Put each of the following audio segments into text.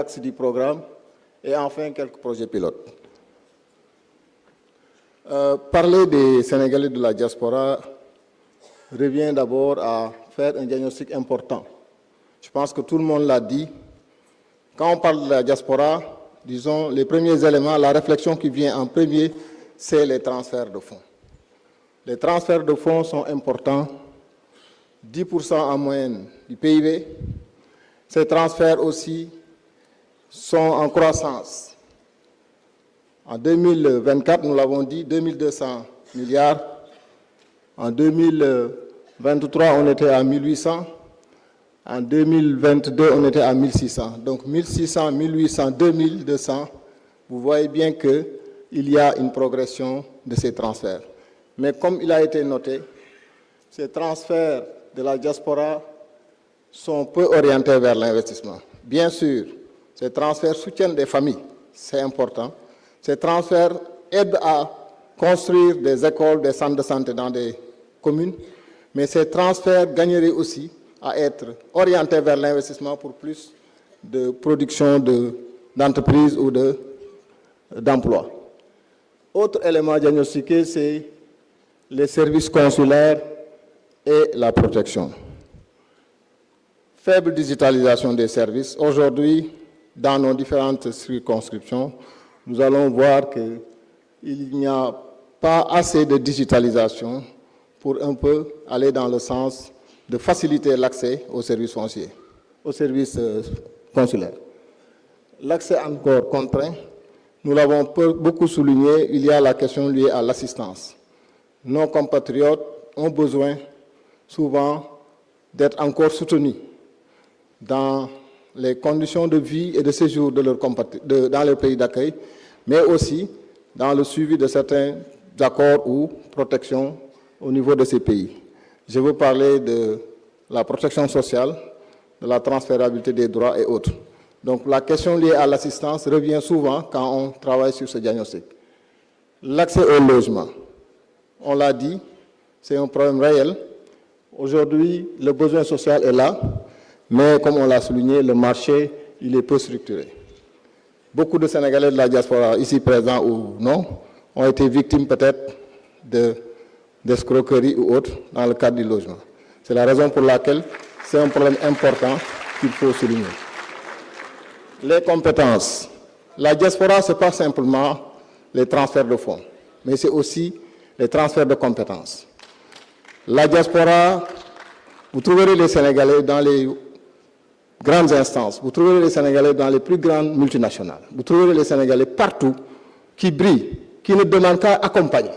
axes du programme et enfin quelques projets pilotes. Parler des Sénégalais de la diaspora revient d'abord à faire un diagnostic important. Je pense que tout le monde l'a dit. Quand on parle de la diaspora, disons, les premiers éléments, la réflexion qui vient en premier, c'est les transferts de fonds. Les transferts de fonds sont importants, 10% en moyenne du PIB. Ces transferts aussi sont en croissance. En 2024, nous l'avons dit, 2200 milliards. En 2023, on était à 1800. En 2022, on était à 1600. Donc 1600, 1800, 2200. Vous voyez bien qu'il y a une progression de ces transferts. Mais comme il a été noté, ces transferts de la diaspora sont peu orientés vers l'investissement. Bien sûr, ces transferts soutiennent des familles, c'est important. Ces transferts aident à construire des écoles, des centres de santé dans des communes, mais ces transferts gagneraient aussi à être orientés vers l'investissement pour plus de production d'entreprises ou d'emplois. Autre élément diagnostiqué, c'est les services consulaires et la protection. Faible digitalisation des services. Aujourd'hui, dans nos différentes circonscriptions, nous allons voir qu'il n'y a pas assez de digitalisation pour un peu aller dans le sens de faciliter l'accès aux services fonciers, aux services consulaires. L'accès encore contraint, nous l'avons beaucoup souligné, il y a la question liée à l'assistance. Nos compatriotes ont besoin souvent d'être encore soutenus dans les conditions de vie et de séjour de dans leur pays d'accueil, mais aussi dans le suivi de certains accords ou protections au niveau de ces pays. Je veux parler de la protection sociale, de la transférabilité des droits et autres. Donc la question liée à l'assistance revient souvent quand on travaille sur ce diagnostic. L'accès au logement, on l'a dit, c'est un problème réel. Aujourd'hui, le besoin social est là, mais comme on l'a souligné, le marché, il est peu structuré. Beaucoup de Sénégalais de la diaspora, ici présents ou non, ont été victimes peut-être d'escroqueries ou autres dans le cadre du logement. C'est la raison pour laquelle c'est un problème important qu'il faut souligner. Les compétences. La diaspora, ce n'est pas simplement les transferts de fonds, mais c'est aussi les transferts de compétences. La diaspora, vous trouverez les Sénégalais dans les grandes instances, vous trouverez les Sénégalais dans les plus grandes multinationales, vous trouverez les Sénégalais partout qui brillent, qui ne demandent qu'à accompagner.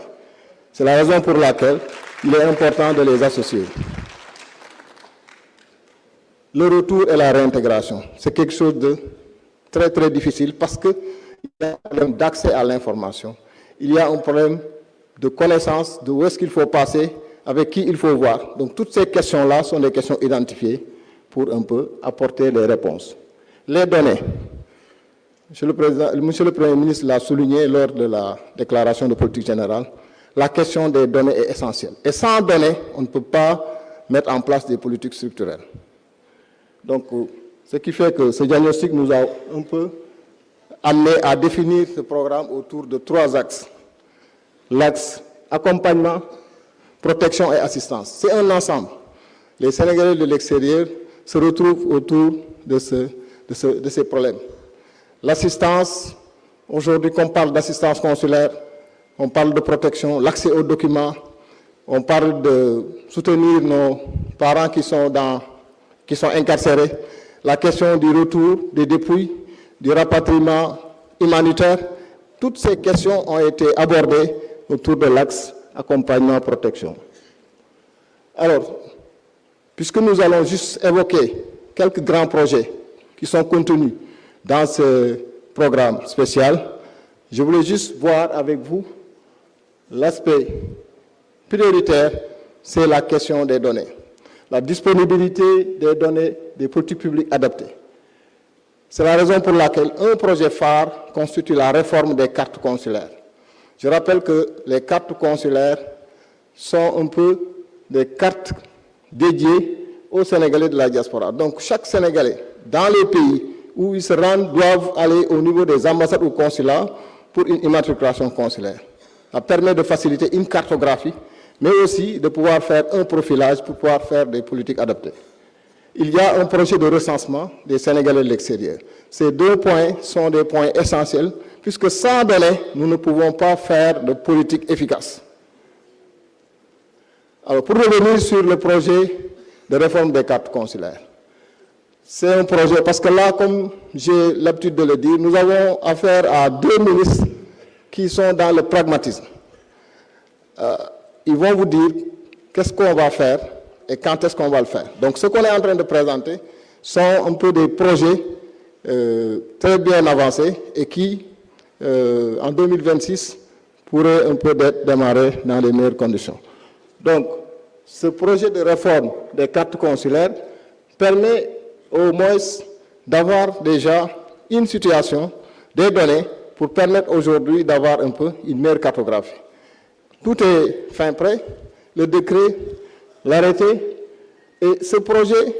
C'est la raison pour laquelle il est important de les associer. Le retour et la réintégration, c'est quelque chose de très très difficile parce qu'il y a un problème d'accès à l'information. Il y a un problème de connaissance de où est-ce qu'il faut passer, avec qui il faut voir. Donc toutes ces questions-là sont des questions identifiées pour un peu apporter les réponses. Les données. Monsieur le Premier ministre l'a souligné lors de la déclaration de politique générale, la question des données est essentielle. Et sans données, on ne peut pas mettre en place des politiques structurelles. Donc, ce qui fait que ce diagnostic nous a un peu amené à définir ce programme autour de 3 axes. L'axe accompagnement, protection et assistance. C'est un ensemble. Les Sénégalais de l'extérieur se retrouvent autour de ces problèmes. L'assistance, aujourd'hui qu'on parle d'assistance consulaire, on parle de protection, l'accès aux documents, on parle de soutenir nos parents qui sont incarcérés, la question du retour, des dépouilles, du rapatriement humanitaire. Toutes ces questions ont été abordées autour de l'axe accompagnement-protection. Alors, puisque nous allons juste évoquer quelques grands projets qui sont contenus dans ce programme spécial, je voulais juste voir avec vous l'aspect prioritaire, c'est la question des données. La disponibilité des données des politiques publiques adaptées. C'est la raison pour laquelle un projet phare constitue la réforme des cartes consulaires. Je rappelle que les cartes consulaires sont un peu des cartes dédiées aux Sénégalais de la diaspora. Donc chaque Sénégalais, dans les pays où ils se rendent doivent aller au niveau des ambassades ou consulats pour une immatriculation consulaire. Ça permet de faciliter une cartographie, mais aussi de pouvoir faire un profilage pour pouvoir faire des politiques adaptées. Il y a un projet de recensement des Sénégalais de l'extérieur. Ces 2 points sont des points essentiels, puisque sans données, nous ne pouvons pas faire de politique efficace. Alors, pour revenir sur le projet de réforme des cartes consulaires, c'est un projet, parce que là, comme j'ai l'habitude de le dire, nous avons affaire à 2 ministres qui sont dans le pragmatisme. Ils vont vous dire qu'est-ce qu'on va faire et quand est-ce qu'on va le faire. Donc, ce qu'on est en train de présenter sont un peu des projets très bien avancés et qui, en 2026, pourraient un peu démarrer dans les meilleures conditions. Donc, ce projet de réforme des cartes consulaires permet au moins d'avoir déjà une situation, des données, pour permettre aujourd'hui d'avoir un peu une meilleure cartographie. Tout est fin prêt, le décret, l'arrêté, et ce projet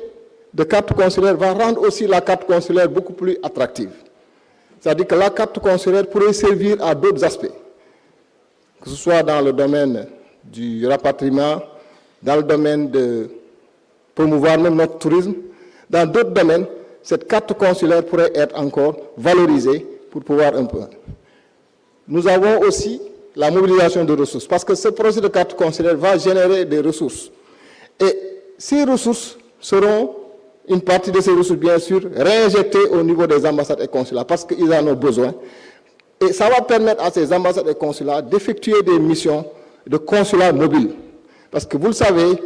de carte consulaire va rendre aussi la carte consulaire beaucoup plus attractive. C'est-à-dire que la carte consulaire pourrait servir à d'autres aspects, que ce soit dans le domaine du rapatriement, dans le domaine de promouvoir même notre tourisme. Dans d'autres domaines, cette carte consulaire pourrait être encore valorisée pour pouvoir un peu. Nous avons aussi la mobilisation de ressources, parce que ce projet de carte consulaire va générer des ressources. Et ces ressources seront, une partie de ces ressources, bien sûr, réinjectées au niveau des ambassades et consulats, parce qu'ils en ont besoin. Et ça va permettre à ces ambassades et consulats d'effectuer des missions de consulat mobile. Parce que vous le savez,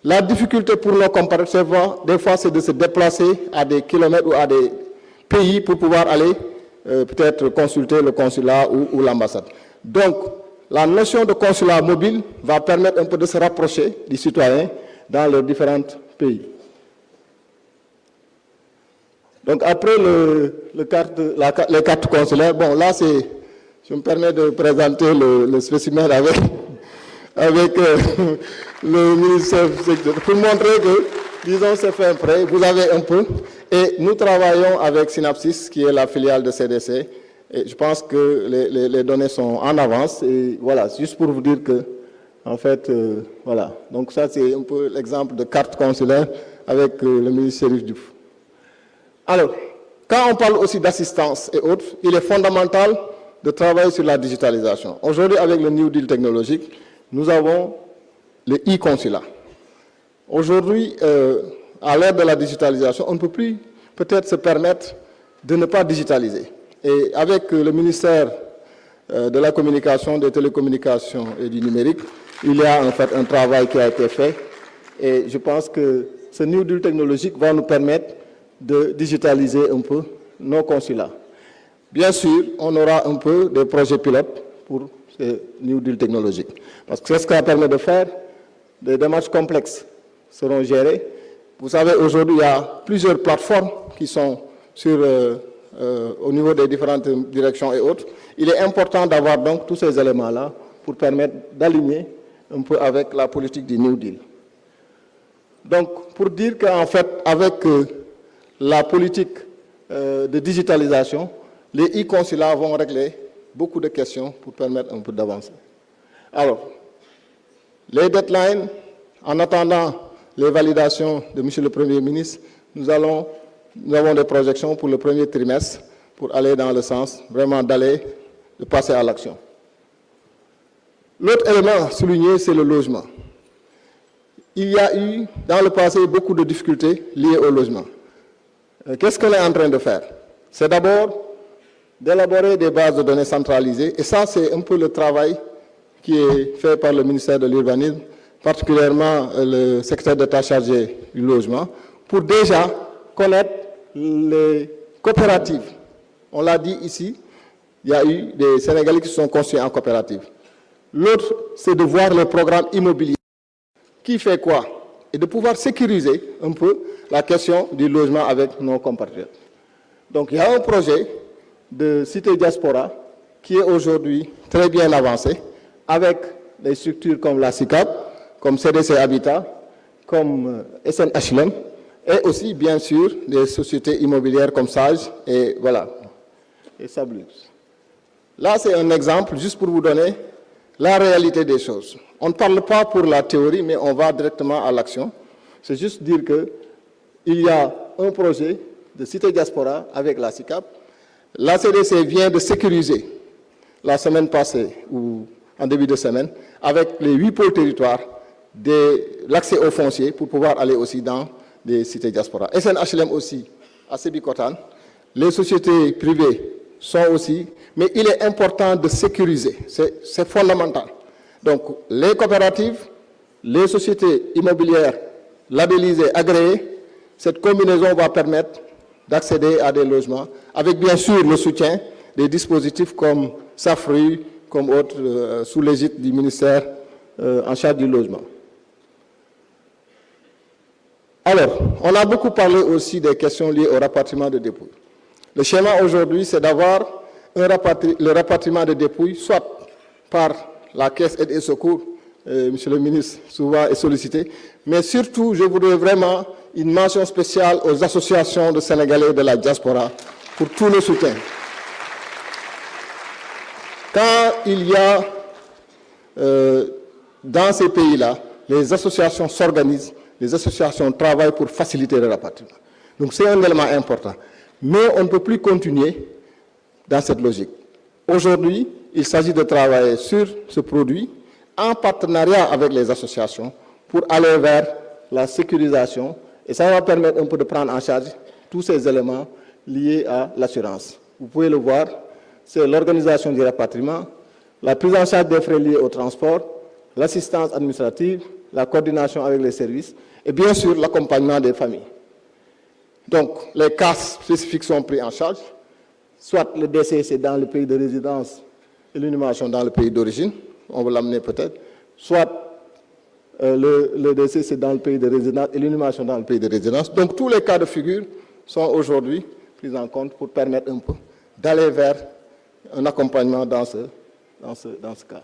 la difficulté pour nos compatriotes, des fois, c'est de se déplacer à des kilomètres ou à des pays pour pouvoir aller peut-être consulter le consulat ou l'ambassade. Donc, la notion de consulat mobile va permettre un peu de se rapprocher des citoyens dans les différents pays. Donc, après les cartes consulaires, bon, là, je me permets de présenter le spécimen avec le ministère pour montrer que, disons, c'est fait prêt, vous avez un peu. Et nous travaillons avec Synapsis, qui est la filiale de CDC. Et je pense que les données sont en avance. Et voilà, juste pour vous dire que, en fait, voilà. Donc ça, c'est un peu l'exemple de carte consulaire avec le ministère du Diouf. Alors, quand on parle aussi d'assistance et autres, il est fondamental de travailler sur la digitalisation. Aujourd'hui, avec le New Deal technologique, nous avons le e-consulat. Aujourd'hui, à l'ère de la digitalisation, on ne peut plus peut-être se permettre de ne pas digitaliser. Et avec le ministère de la Communication, des Télécommunications et du Numérique, il y a en fait un travail qui a été fait. Et je pense que ce New Deal technologique va nous permettre de digitaliser un peu nos consulats. Bien sûr, on aura un peu des projets pilotes pour ce New Deal technologique. Parce que c'est ce que ça permet de faire. Des démarches complexes seront gérées. Vous savez, aujourd'hui, il y a plusieurs plateformes qui sont au niveau des différentes directions et autres. Il est important d'avoir donc tous ces éléments-là pour permettre d'aligner un peu avec la politique du New Deal. Donc, pour dire qu'en fait, avec la politique de digitalisation, les e-consulats vont régler beaucoup de questions pour permettre un peu d'avancer. Alors, les deadlines, en attendant les validations de M. le Premier ministre, nous avons des projections pour le premier trimestre pour aller dans le sens vraiment de passer à l'action. L'autre élément souligné, c'est le logement. Il y a eu, dans le passé, beaucoup de difficultés liées au logement. Qu'est-ce qu'on est en train de faire? C'est d'abord d'élaborer des bases de données centralisées, et ça, c'est un peu le travail qui est fait par le ministère de l'Urbanisme, particulièrement le secrétaire d'État chargé du logement, pour déjà connaître les coopératives. On l'a dit ici, il y a eu des Sénégalais qui se sont construits en coopérative. L'autre, c'est de voir les programmes immobiliers. Qui fait quoi? Et de pouvoir sécuriser un peu la question du logement avec nos compatriotes. Donc, il y a un projet de cité diaspora qui est aujourd'hui très bien avancé, avec des structures comme la CICAP, comme CDC Habitat, comme SNHLM, et aussi, bien sûr, des sociétés immobilières comme Sage et voilà, et Sablux. Là, c'est un exemple juste pour vous donner la réalité des choses. On ne parle pas pour la théorie, mais on va directement à l'action. C'est juste dire qu'il y a un projet de cité diaspora avec la SICAP. La CDC vient de sécuriser la semaine passée, ou en début de semaine, avec les 8 pôles territoires, l'accès aux fonciers pour pouvoir aller aussi dans des cités diaspora. SNHLM aussi, à Sébikotane. Les sociétés privées sont aussi, mais il est important de sécuriser, c'est fondamental. Donc, les coopératives, les sociétés immobilières labellisées, agréées, cette combinaison va permettre d'accéder à des logements, avec bien sûr le soutien des dispositifs comme SAFRU, comme autres, sous l'égide du ministère en charge du logement. Alors, on a beaucoup parlé aussi des questions liées au rapatriement de dépouilles. Le schéma aujourd'hui, c'est d'avoir le rapatriement de dépouilles, soit par la Caisse aide et secours, Monsieur le ministre souvent est sollicité, mais surtout, je voudrais vraiment une mention spéciale aux associations de Sénégalais de la diaspora pour tout le soutien. Quand il y a dans ces pays-là, les associations s'organisent, les associations travaillent pour faciliter le rapatriement. Donc c'est un élément important. Mais on ne peut plus continuer dans cette logique. Aujourd'hui, il s'agit de travailler sur ce produit en partenariat avec les associations pour aller vers la sécurisation et ça va permettre un peu de prendre en charge tous ces éléments liés à l'assurance. Vous pouvez le voir, c'est l'organisation du rapatriement, la prise en charge des frais liés au transport, l'assistance administrative, la coordination avec les services et bien sûr l'accompagnement des familles. Donc, les cas spécifiques sont pris en charge, soit le décès c'est dans le pays de résidence et l'inhumation dans le pays d'origine, on va l'amener peut-être, soit le décès c'est dans le pays de résidence et l'inhumation dans le pays de résidence. Donc, tous les cas de figure sont aujourd'hui pris en compte pour permettre un peu d'aller vers un accompagnement dans ce cas.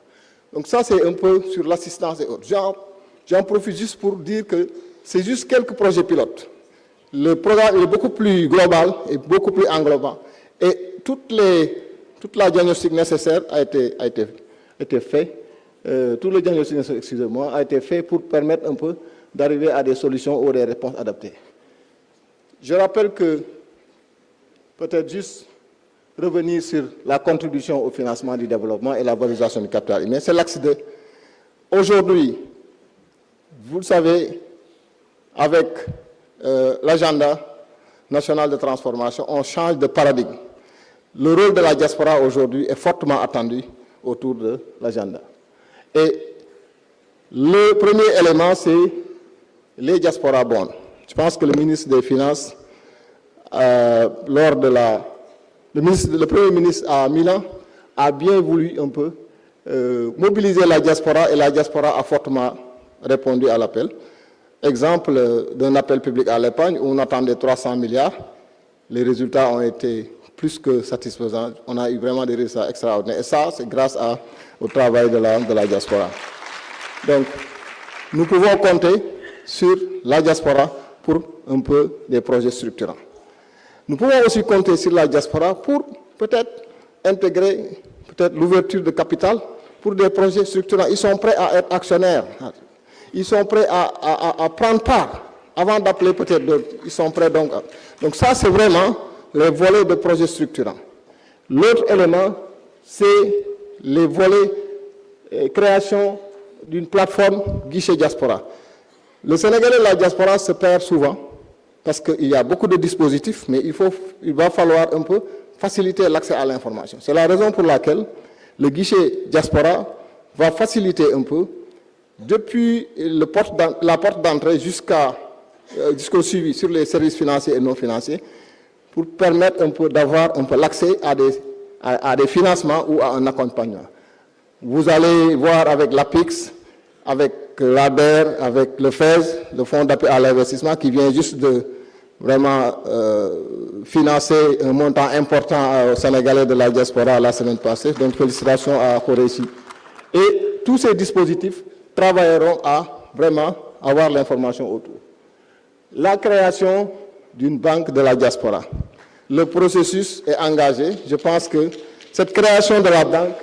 Donc, ça c'est un peu sur l'assistance et autres. J'en profite juste pour dire que c'est juste quelques projets pilotes. Le programme est beaucoup plus global et beaucoup plus englobant. Et toute la diagnostic nécessaire a été fait. Tout le diagnostic, excusez-moi, a été fait pour permettre un peu d'arriver à des solutions ou des réponses adaptées. Je rappelle que, peut-être juste revenir sur la contribution au financement du développement et la valorisation du capital humain, c'est l'axe 2. Aujourd'hui, vous le savez, avec l'agenda national de transformation, on change de paradigme. Le rôle de la diaspora aujourd'hui est fortement attendu autour de l'agenda. Et le premier élément, c'est les diaspora bonds. Je pense que le ministre des Finances, le Premier ministre à Milan, a bien voulu un peu mobiliser la diaspora et la diaspora a fortement répondu à l'appel. Exemple d'un appel public à l'épargne où on attendait 300 milliards. Les résultats ont été plus que satisfaisants. On a eu vraiment des résultats extraordinaires. Et ça, c'est grâce au travail de la diaspora. Donc, nous pouvons compter sur la diaspora pour un peu des projets structurants. Nous pouvons aussi compter sur la diaspora pour peut-être intégrer l'ouverture de capital pour des projets structurants. Ils sont prêts à être actionnaires. Ils sont prêts à prendre part. Avant d'appeler peut-être d'autres, ils sont prêts donc. Donc ça, c'est vraiment les volets de projets structurants. L'autre élément, c'est les volets création d'une plateforme guichet diaspora. Le Sénégalais de la diaspora se perd souvent parce qu'il y a beaucoup de dispositifs, mais il va falloir un peu faciliter l'accès à l'information. C'est la raison pour laquelle le guichet diaspora va faciliter un peu depuis la porte d'entrée jusqu'au suivi sur les services financiers et non financiers pour permettre un peu d'avoir un peu l'accès à des financements ou à un accompagnement. Vous allez voir avec l'APIX, avec l'ADER, avec le FES, le Fonds d'appui à l'investissement qui vient juste de vraiment financer un montant important aux Sénégalais de la diaspora la semaine passée. Donc félicitations à Khoreshi. Et tous ces dispositifs travailleront à vraiment avoir l'information autour. La création d'une banque de la diaspora. Le processus est engagé. Je pense que cette création de la banque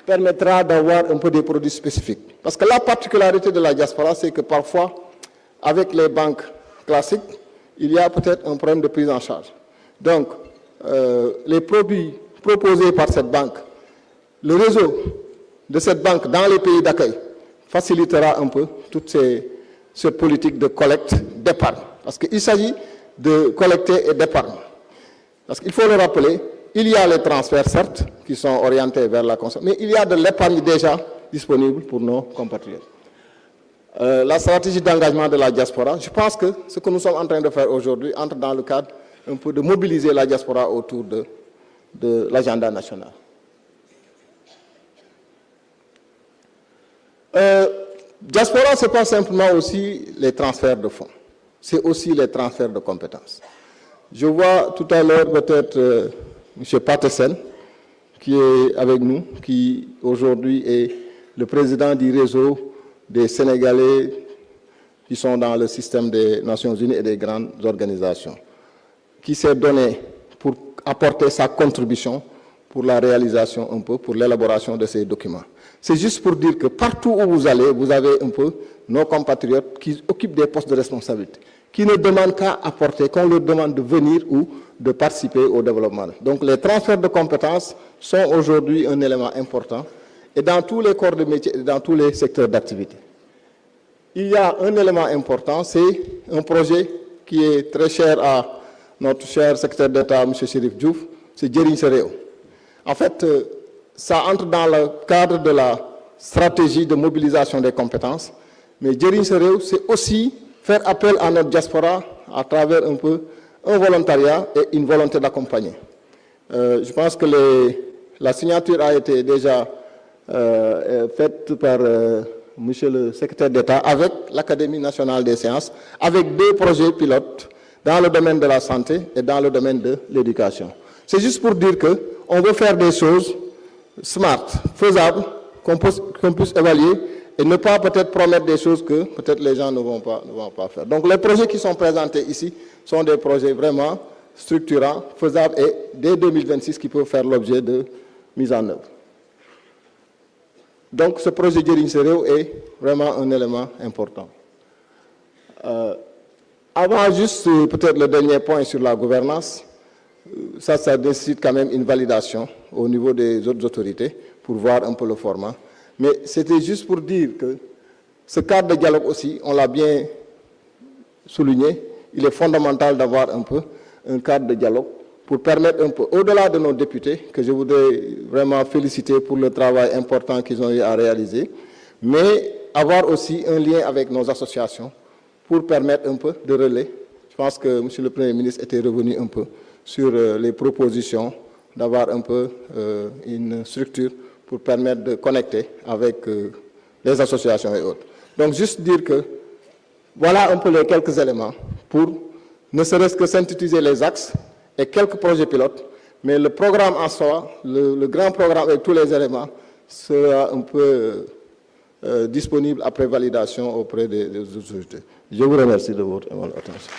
permettra d'avoir un peu des produits spécifiques. Parce que la particularité de la diaspora, c'est que parfois, avec les banques classiques, il y a peut-être un problème de prise en charge. Donc, les produits proposés par cette banque, le réseau de cette banque dans les pays d'accueil facilitera un peu toute cette politique de collecte d'épargne. Parce qu'il s'agit de collecter et d'épargne. Parce qu'il faut le rappeler, il y a les transferts, certes, qui sont orientés vers la consommation, mais il y a de l'épargne déjà disponible pour nos compatriotes. La stratégie d'engagement de la diaspora, je pense que ce que nous sommes en train de faire aujourd'hui entre dans le cadre un peu de mobiliser la diaspora autour de l'agenda national. Diaspora, ce n'est pas simplement aussi les transferts de fonds, c'est aussi les transferts de compétences. Je vois tout à l'heure peut-être M. Patesen, qui est avec nous, qui aujourd'hui est le président du réseau des Sénégalais qui sont dans le système des Nations Unies et des grandes organisations, qui s'est donné pour apporter sa contribution pour la réalisation un peu, pour l'élaboration de ces documents. C'est juste pour dire que partout où vous allez, vous avez un peu nos compatriotes qui occupent des postes de responsabilité, qui ne demandent qu'à apporter, qu'on leur demande de venir ou de participer au développement. Donc les transferts de compétences sont aujourd'hui un élément important et dans tous les corps de métier et dans tous les secteurs d'activité. Il y a un élément important, c'est un projet qui est très cher à notre cher secrétaire d'État, M. Chérif Diouf, c'est Djeriñ Sa Réew. En fait, ça entre dans le cadre de la stratégie de mobilisation des compétences, mais Djeriñ Sa Réew, c'est aussi faire appel à notre diaspora à travers un peu un volontariat et une volonté d'accompagner. Je pense que la signature a été déjà faite par Monsieur le secrétaire d'État avec l'Académie nationale des sciences, avec 2 projets pilotes dans le domaine de la santé et dans le domaine de l'éducation. C'est juste pour dire qu'on veut faire des choses smart, faisables, qu'on puisse évaluer et ne pas peut-être promettre des choses que peut-être les gens ne vont pas faire. Donc les projets qui sont présentés ici sont des projets vraiment structurants, faisables et dès 2026 qui peuvent faire l'objet de mise en œuvre. Donc ce projet Djeriñ Sa Réew est vraiment un élément important. Avant juste peut-être le dernier point sur la gouvernance, ça nécessite quand même une validation au niveau des autres autorités pour voir un peu le format. Mais c'était juste pour dire que ce cadre de dialogue aussi, on l'a bien souligné, il est fondamental d'avoir un peu un cadre de dialogue pour permettre un peu, au-delà de nos députés, que je voudrais vraiment féliciter pour le travail important qu'ils ont eu à réaliser, mais avoir aussi un lien avec nos associations pour permettre un peu de relais. Je pense que M. le Premier ministre était revenu un peu sur les propositions d'avoir un peu une structure pour permettre de connecter avec les associations et autres. Donc juste dire que voilà un peu les quelques éléments pour ne serait-ce que synthétiser les axes et quelques projets pilotes, mais le programme en soi, le grand programme avec tous les éléments sera un peu disponible après validation auprès des autorités. Je vous remercie de votre attention.